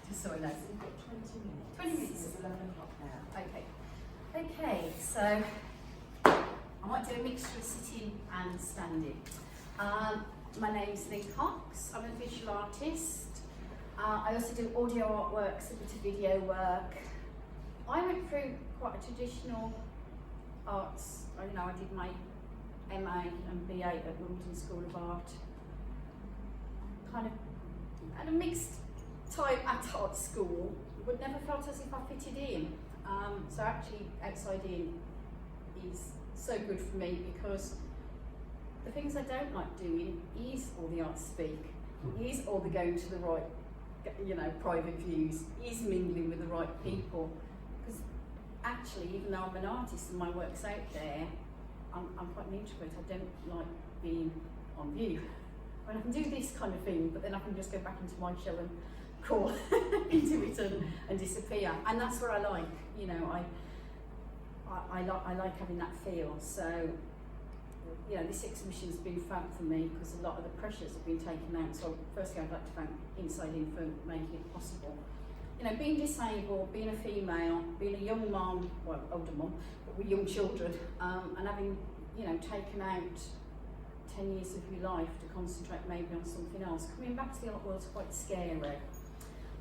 Just so I know. We've got 20 minutes. 20 minutes. It's 11 o'clock now. Okay. Okay, so I might do a mixture of sitting and standing. My name's Lynn Cox. I'm a visual artist. I also do audio artworks, a bit of video work. I went through quite a traditional arts. I did my MA and BA at London School of Art. Kind of had a mixed time at art school, but never felt as if I fitted in. So actually, outside in is so good for me because the things I don't like doing is all the art speak, is all the going to the right, private views, is mingling with the right people. Because actually, even though I'm an artist and my work's out there, I'm quite an introvert. I don't like being on view. I can do this kind of thing, but then I can just go back into my shell and crawl into it and disappear. And that's what I like. I like having that feel. So, this exhibition's been fab for me because a lot of the pressures have been taken out. So firstly, I'd like to thank Inside In for making it possible. Being disabled, being a female, being a young mum, well, older mum, but with young children, and having, taken out 10 years of your life to concentrate maybe on something else. Coming back to the art world's quite scary.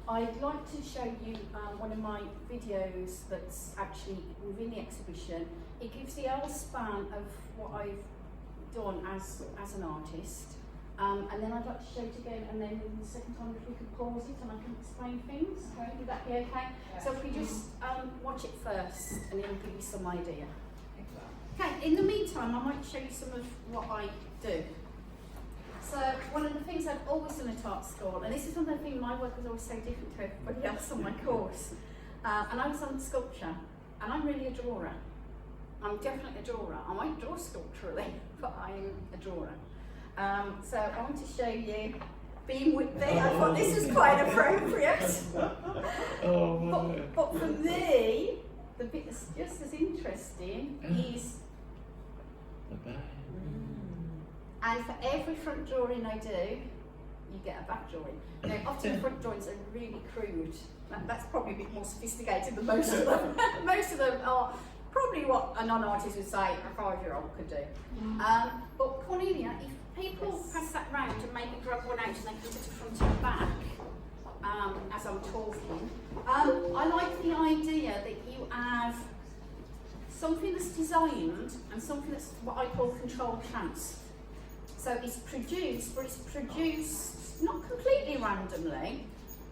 I'd like to show you one of my videos that's actually within the exhibition. It gives the whole span of what I've done as an artist. And then I'd like to show it again, and then the second time if we could pause it and I can explain things. Okay, would that be okay? Yeah. So if we just watch it first, and it'll give you some idea. Okay, in the meantime, I might show you some of what I do. So one of the things I've always done at art school, and this is one of the things, my work was always so different to everybody else on my course, and I was on sculpture, and I'm really a drawer. I'm definitely a drawer. I might draw sculpturally, but I'm a drawer. So I want to show you being Whitby. I thought this was quite appropriate. But for me, the bit that's just as interesting is, and for every front drawing I do, you get a back drawing. Now, often the front drawings are really crude. That's probably a bit more sophisticated than most of them. Most of them are probably what a non-artist would say a 5-year-old could do. But Cornelia, if people pass that round and maybe grab one out and they can put it front and back as I'm talking, I like the idea that you have something that's designed and something that's what I call controlled chance. So it's produced, but it's produced not completely randomly,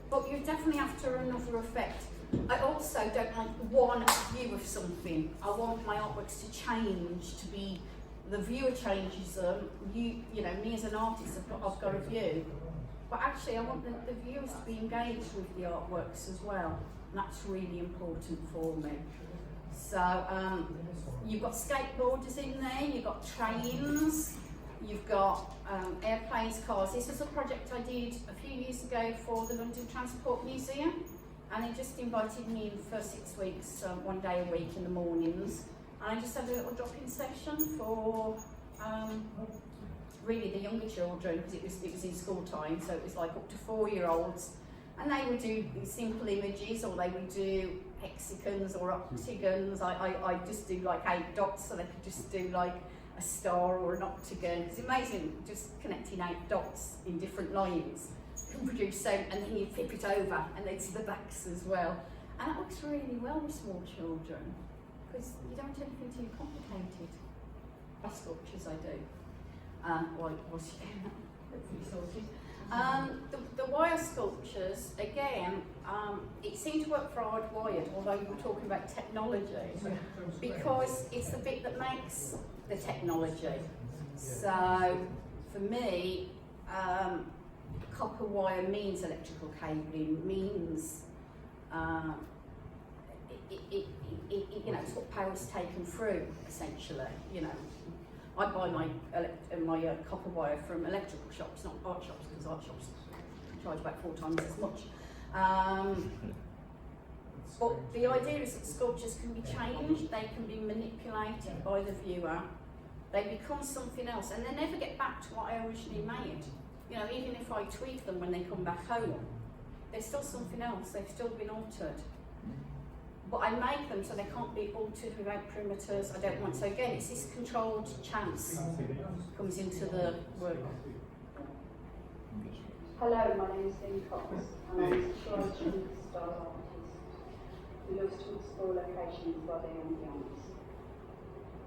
but you're definitely after another effect. I also don't like one view of something. I want my artworks to change, to be, the viewer changes them. Me as an artist, I've got a view. But actually I want the viewers to be engaged with the artworks as well. And that's really important for me. So you've got skateboarders in there, you've got trains, you've got airplanes, cars. This was a project I did a few years ago for the London Transport Museum, and they just invited me in for 6 weeks, 1 day a week in the mornings, and I just had a little drop-in session for really the younger children, because it was in school time, so it was like up to 4-year-olds, and they would do simple images, or they would do hexagons or octagons. I just do like 8 dots, so they could just do like a star or an octagon. It's amazing, just connecting 8 dots in different lines can produce so, and then you flip it over and then to the backs as well. And that works really well with small children because you don't do anything too complicated. By sculptures I do. What's sorted. The wire sculptures, again, it seemed to work for hardwired, although you were talking about technology, because it's the bit that makes the technology. So for me, copper wire means electrical cabling, means it's what power's taken through, essentially. I buy my copper wire from electrical shops, not art shops, because art shops charge about 4 times as much. But the idea is that sculptures can be changed, they can be manipulated by the viewer, they become something else, and they never get back to what I originally made. Even if I tweak them when they come back home, they're still something else, they've still been altered. But I make them so they can't be altered without perimeters. I don't want, so again, it's this controlled chance comes into the work. Hello, my name is Lynn Cox, and I'm a situation style artist who loves to explore locations while they're ambience.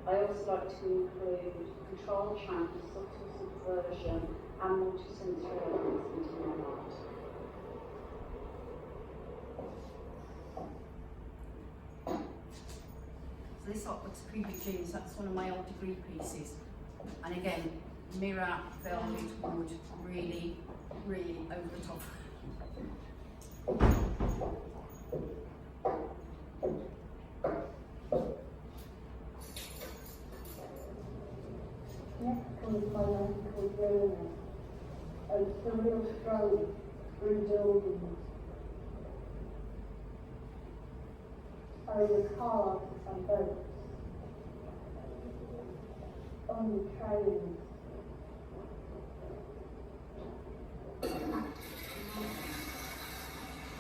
I also like to include controlled chant, subtle subversion, and multisensory elements into my art. So this artwork's Cubic Jeans, that's one of my old degree pieces. And again, mirror, velvet, wood, really, really over the top. Next comes my magical journey, a surreal stroll through buildings, over cars and boats, on trains.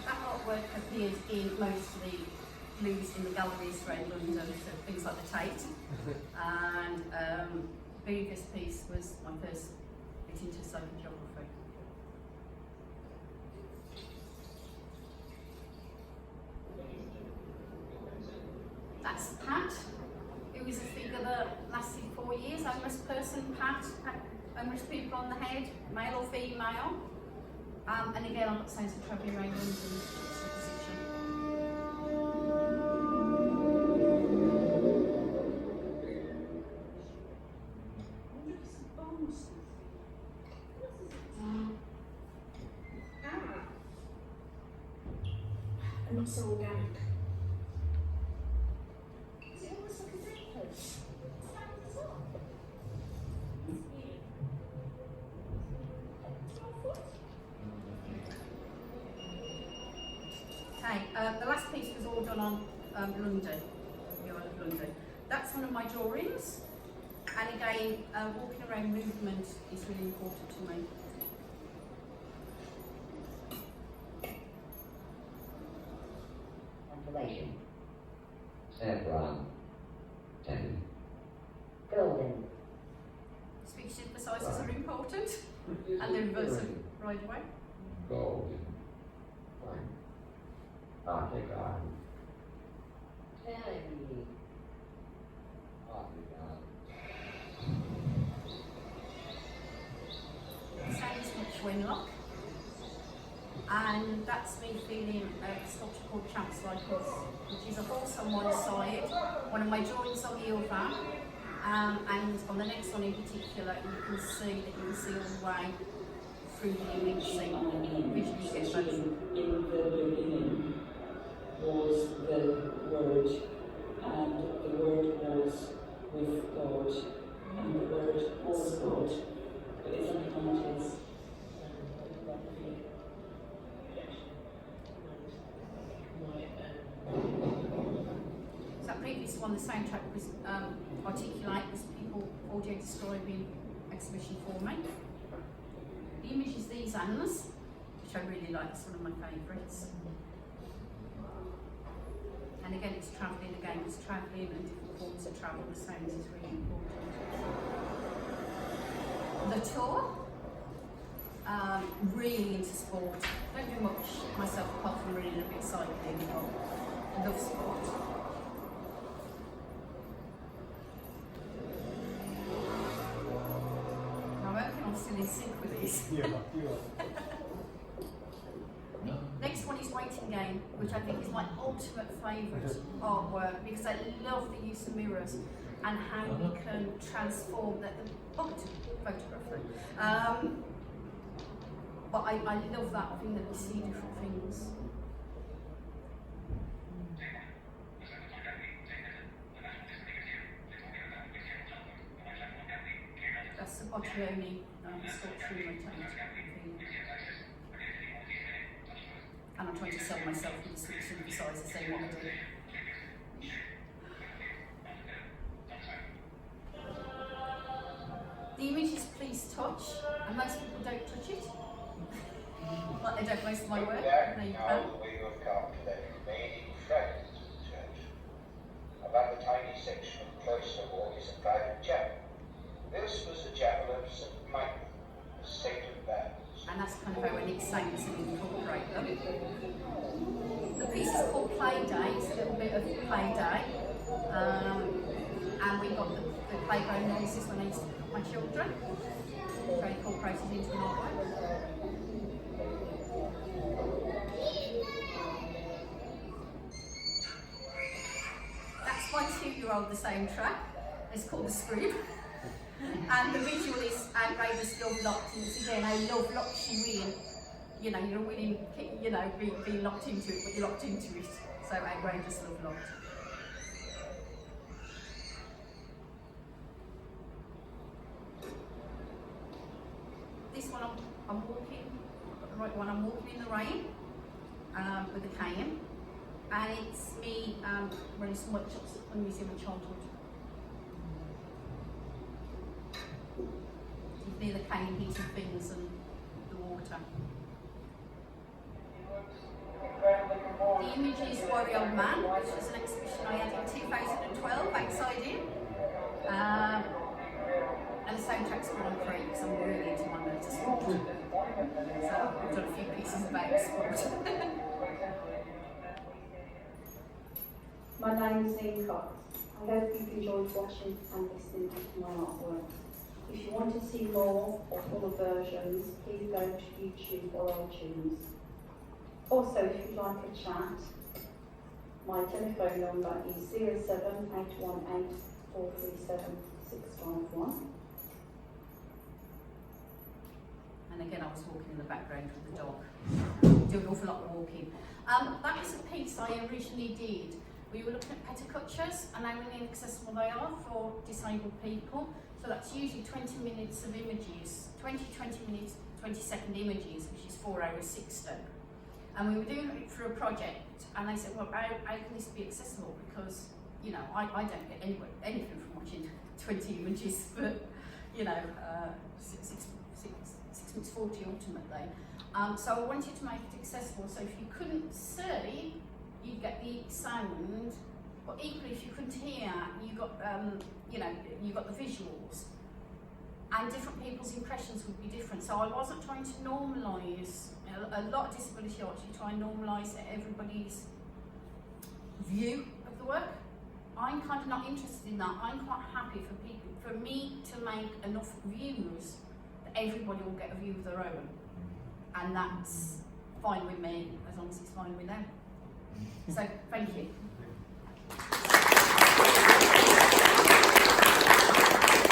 That artwork appears in mostly blues in the galleries around London, so things like the Tate. And the biggest piece was my first bit into social geography. That's Pat, who is a figure that lasted 4 years, homeless person, Pat, homeless people on the head, male or female. And again, I'm not saying to travelling around London, it's a position. And it's organic. Is it almost like a necklace? Okay, the last piece was all done on London, the Isle of London. That's one of my drawings, and again, walking around movement is really important to me. Ventilation. Saffron. 10. Golden. Speech synthesizers are important, and the reverse of right away. Gold. Fine. Arctic on. Heavy. Arctic on. Sounds much Wenlock, and that's me feeling a sculpture called Champs Like Us, which is a horse on one side, one of my drawings on the other, and on the next one in particular, you can see all the way through the image, so visually you get both. In the beginning was the Word, and the Word was with God, and the Word was God. But it's unconscious. So that previous one, the soundtrack was Articulate, was people audio describing exhibition for me. The image is these animals, which I really like, it's one of my favourites. And again, it's travelling, and different forms of travel, the sound is really important. The tour, really into sport. Don't do much myself apart from really a bit cycling, but love sport. I'm hoping I'm still in sync with these. Yeah, you are. Next one is Waiting Game, which I think is my ultimate favourite artwork because I love the use of mirrors and how you can transform the photography. But I love that thing that we see different things. That's the Bottiglione sculpture in my tent. And I'm trying to sell myself with the speech synthesizers they want to do. The image is please touch, and most people don't touch it. Like they don't most of my work. Back No, you now can't. we have come to the remaining fragments of the church. Above the tiny section of cloister wall is a private chapel. This was the chapel of St. Michael, the saint of battles. And that's kind of how when it saints and incorporate them. The piece is called Play Day, it's a little bit of Play Day. And we got the playground noises when I used to put my children. So incorporated into an artwork. That's my 2-year-old, the same track. It's called The Scream. And the visual is outrageous love locked, and it's again how love locks you in. You know, you're willing, you know, being locked into it, but you're locked into it. So outrageous love locked. This one I'm walking, I've got the right one, I'm walking in the rain with a cane. And it's me running some workshops at the Museum of Childhood. Near the cane heating things and the water. The image is Worry Old Man, which was an exhibition I had in 2012 outside in. And the soundtrack's Grand Prix because I'm really into my motorsport. So I've done a few pieces about sport. My name is Lynn Cox. I hope you've enjoyed watching and listening to my artwork. If you want to see more or fuller versions, please go to YouTube or iTunes. Also, if you'd like a chat, my telephone number is 07818 437 651. And again, I was walking in the background with the dog. Do an awful lot of walking. That was a piece I originally did. We were looking at petticutures and how inaccessible they are for disabled people. So that's usually 20 minutes of images, 20 minutes, 20-second images, which is 4 hours 60. And we were doing it for a project, and they said, well, how can this be accessible? Because, you know, I don't get anything from watching 20 images, but, you know, 6 minutes 40 ultimately. So I wanted to make it accessible, so if you couldn't see, you'd get the sound, but equally if you couldn't hear, you got, you know, you got the visuals, and different people's impressions would be different. So I wasn't trying to normalise. A lot of disability arts, you try and normalise everybody's view of the work. I'm kind of not interested in that. I'm quite happy for me to make enough views that everybody will get a view of their own, and that's fine with me as long as it's fine with them. So thank you.